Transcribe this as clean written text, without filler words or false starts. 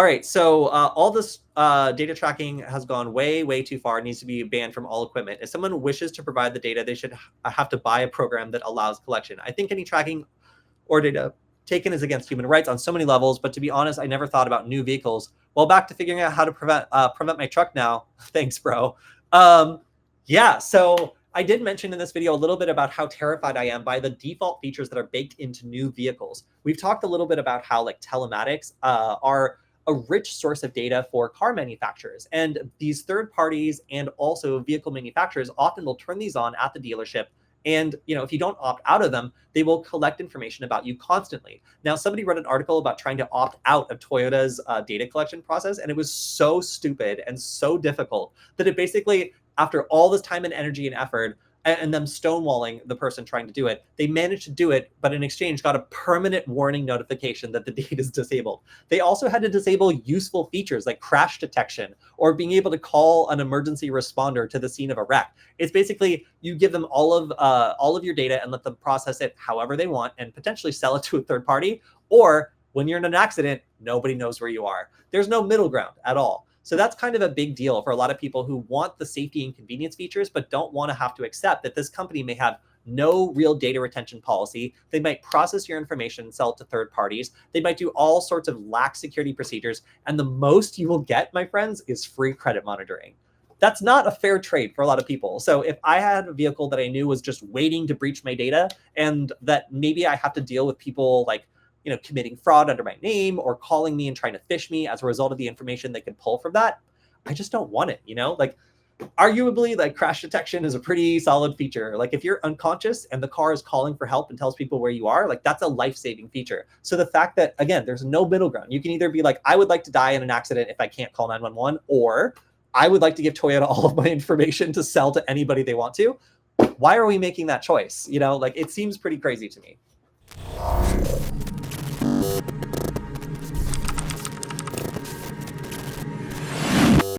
All right, so all this data tracking has gone way, way too far. It needs to be banned from all equipment. If someone wishes to provide the data, they should have to buy a program that allows collection. I think any tracking or data taken is against human rights on so many levels. But to be honest, I never thought about new vehicles. Well, back to figuring out how to prevent my truck now. Thanks, bro. Yeah, so I did mention in this video a little bit about how terrified I am by the default features that are baked into new vehicles. We've talked a little bit about how like telematics are a rich source of data for car manufacturers. And these third parties and also vehicle manufacturers often will turn these on at the dealership. And if you don't opt out of them, they will collect information about you constantly. Now, somebody wrote an article about trying to opt out of Toyota's data collection process, and it was so stupid and so difficult that it basically, after all this time and energy and effort, and them stonewalling the person trying to do it, they managed to do it, but in exchange got a permanent warning notification that the data is disabled. They also had to disable useful features like crash detection or being able to call an emergency responder to the scene of a wreck. It's basically you give them all of your data and let them process it however they want and potentially sell it to a third party. Or when you're in an accident, nobody knows where you are. There's no middle ground at all. So that's kind of a big deal for a lot of people who want the safety and convenience features, but don't want to have to accept that this company may have no real data retention policy. They might process your information and sell it to third parties. They might do all sorts of lax security procedures. And the most you will get, my friends, is free credit monitoring. That's not a fair trade for a lot of people. So if I had a vehicle that I knew was just waiting to breach my data and that maybe I have to deal with people like committing fraud under my name or calling me and trying to phish me as a result of the information they could pull from that, I just don't want it, Like, arguably, like, crash detection is a pretty solid feature. Like, if you're unconscious and the car is calling for help and tells people where you are, like, that's a life-saving feature. So the fact that, again, there's no middle ground. You can either be like, I would like to die in an accident if I can't call 911, or I would like to give Toyota all of my information to sell to anybody they want to. Why are we making that choice? Like, it seems pretty crazy to me.